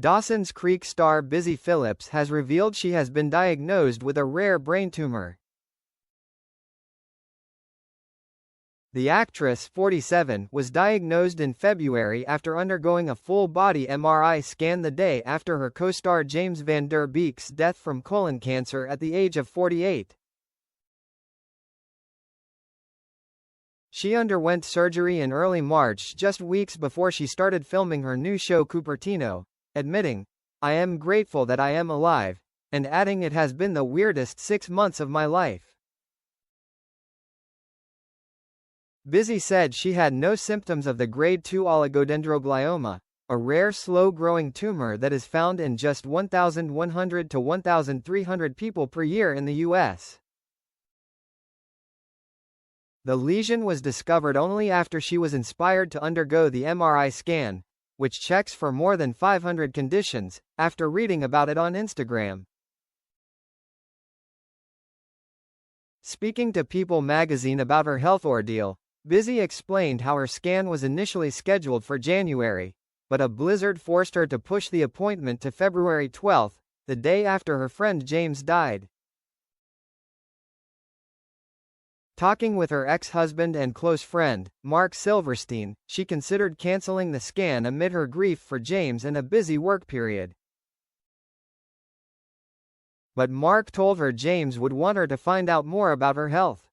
Dawson's Creek star Busy Phillips has revealed she has been diagnosed with a rare brain tumor. The actress, 47, was diagnosed in February after undergoing a full-body MRI scan the day after her co-star James Van Der Beek's death from colon cancer at the age of 48. She underwent surgery in early March, just weeks before she started filming her new show Cupertino, admitting, "I am grateful that I am alive," and adding, "It has been the weirdest 6 months of my life." Busy said she had no symptoms of the grade 2 oligodendroglioma, a rare slow-growing tumor that is found in just 1,100 to 1,300 people per year in the U.S. The lesion was discovered only after she was inspired to undergo the MRI scan, which checks for more than 500 conditions, after reading about it on Instagram. Speaking to People magazine about her health ordeal, Busy explained how her scan was initially scheduled for January, but a blizzard forced her to push the appointment to February 12, the day after her friend James died. Talking with her ex-husband and close friend, Mark Silverstein, she considered canceling the scan amid her grief for James and a busy work period. But Mark told her James would want her to find out more about her health.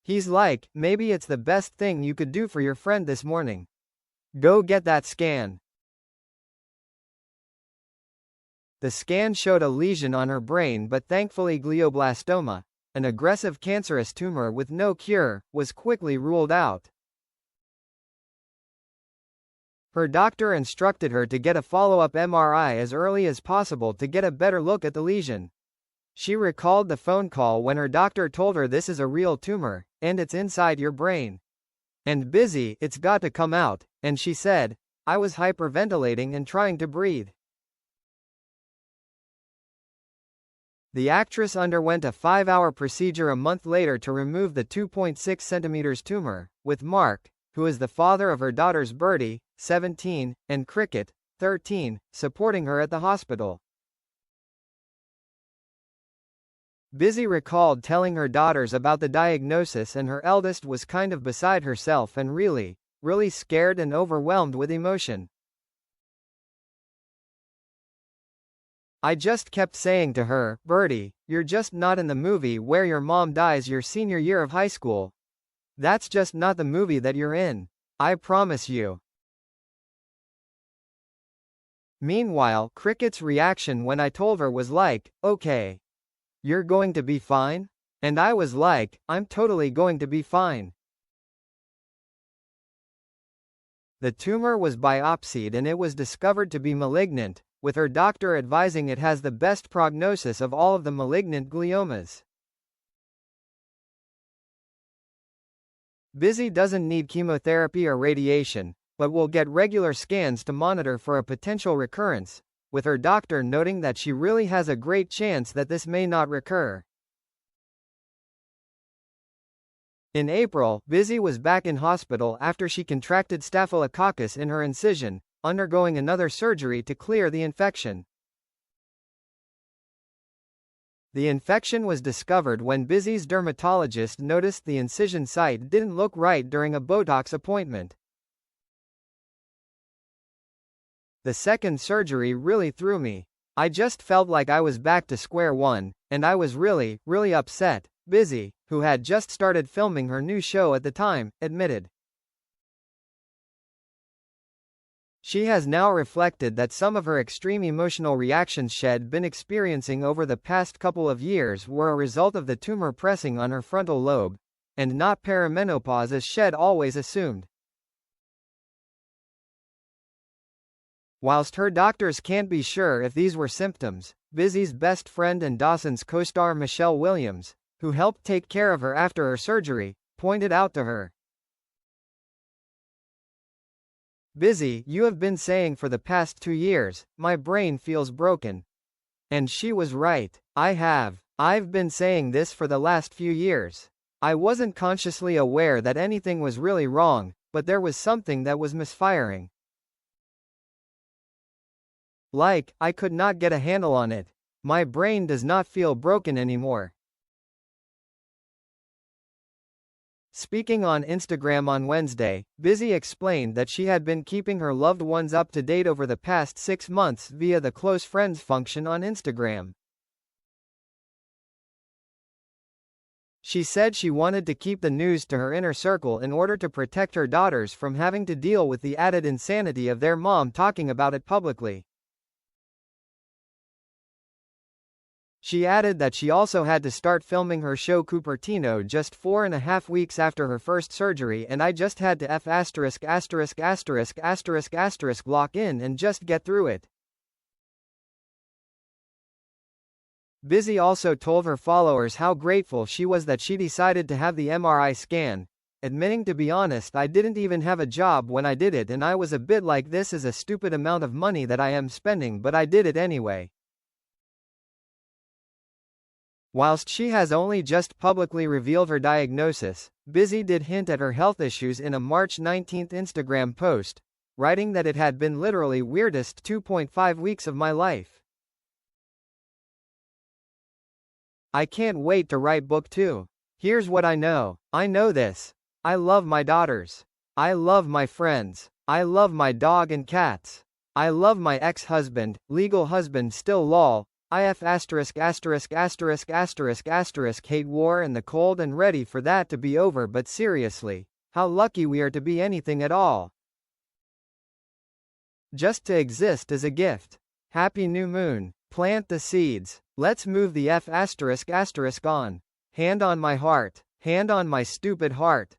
He's like, "Maybe it's the best thing you could do for your friend this morning. Go get that scan." The scan showed a lesion on her brain, but thankfully glioblastoma, an aggressive cancerous tumor with no cure, was quickly ruled out. Her doctor instructed her to get a follow-up MRI as early as possible to get a better look at the lesion. She recalled the phone call when her doctor told her, "This is a real tumor, and it's inside your brain. And Busy, it's got to come out," and she said, "I was hyperventilating and trying to breathe." The actress underwent a 5-hour procedure a month later to remove the 2.6 cm tumor, with Mark, who is the father of her daughters Birdie, 17, and Cricket, 13, supporting her at the hospital. Busy recalled telling her daughters about the diagnosis, and her eldest was kind of beside herself and really scared and overwhelmed with emotion. "I just kept saying to her, 'Birdie, you're just not in the movie where your mom dies your senior year of high school. That's just not the movie that you're in. I promise you.'" Meanwhile, Cricket's reaction when I told her was like, "Okay. You're going to be fine?" And I was like, "I'm totally going to be fine." The tumor was biopsied and it was discovered to be malignant, with her doctor advising it has the best prognosis of all of the malignant gliomas. Busy doesn't need chemotherapy or radiation, but will get regular scans to monitor for a potential recurrence, with her doctor noting that she really has a great chance that this may not recur. In April, Busy was back in hospital after she contracted staphylococcus in her incision, undergoing another surgery to clear the infection. The infection was discovered when Busy's dermatologist noticed the incision site didn't look right during a Botox appointment. "The second surgery really threw me. I just felt like I was back to square one, and I was really upset," Busy, who had just started filming her new show at the time, admitted. She has now reflected that some of her extreme emotional reactions she'd been experiencing over the past couple of years were a result of the tumor pressing on her frontal lobe, and not perimenopause as she'd always assumed. Whilst her doctors can't be sure if these were symptoms, Busy's best friend and Dawson's co-star Michelle Williams, who helped take care of her after her surgery, pointed out to her, "Busy, you have been saying for the past 2 years, my brain feels broken." And she was right. I've been saying this for the last few years. I wasn't consciously aware that anything was really wrong, but there was something that was misfiring. Like, I could not get a handle on it. My brain does not feel broken anymore. Speaking on Instagram on Wednesday, Busy explained that she had been keeping her loved ones up to date over the past 6 months via the close friends function on Instagram. She said she wanted to keep the news to her inner circle in order to protect her daughters from having to deal with the added insanity of their mom talking about it publicly. She added that she also had to start filming her show Cupertino just 4.5 weeks after her first surgery, and I just had to lock in and just get through it. Busy also told her followers how grateful she was that she decided to have the MRI scan, admitting, to be honest, I didn't even have a job when I did it and I was a bit like, this is a stupid amount of money that I am spending, but I did it anyway. Whilst she has only just publicly revealed her diagnosis, Busy did hint at her health issues in a March 19 Instagram post, writing that it had been literally weirdest 2.5 weeks of my life. I can't wait to write book 2. Here's what I know. I know this. I love my daughters. I love my friends. I love my dog and cats. I love my ex-husband, legal husband still lol. Hate war and the cold and ready for that to be over, but seriously, how lucky we are to be anything at all. Just to exist is a gift. Happy new moon. Plant the seeds. Let's move the on. Hand on my heart. Hand on my stupid heart.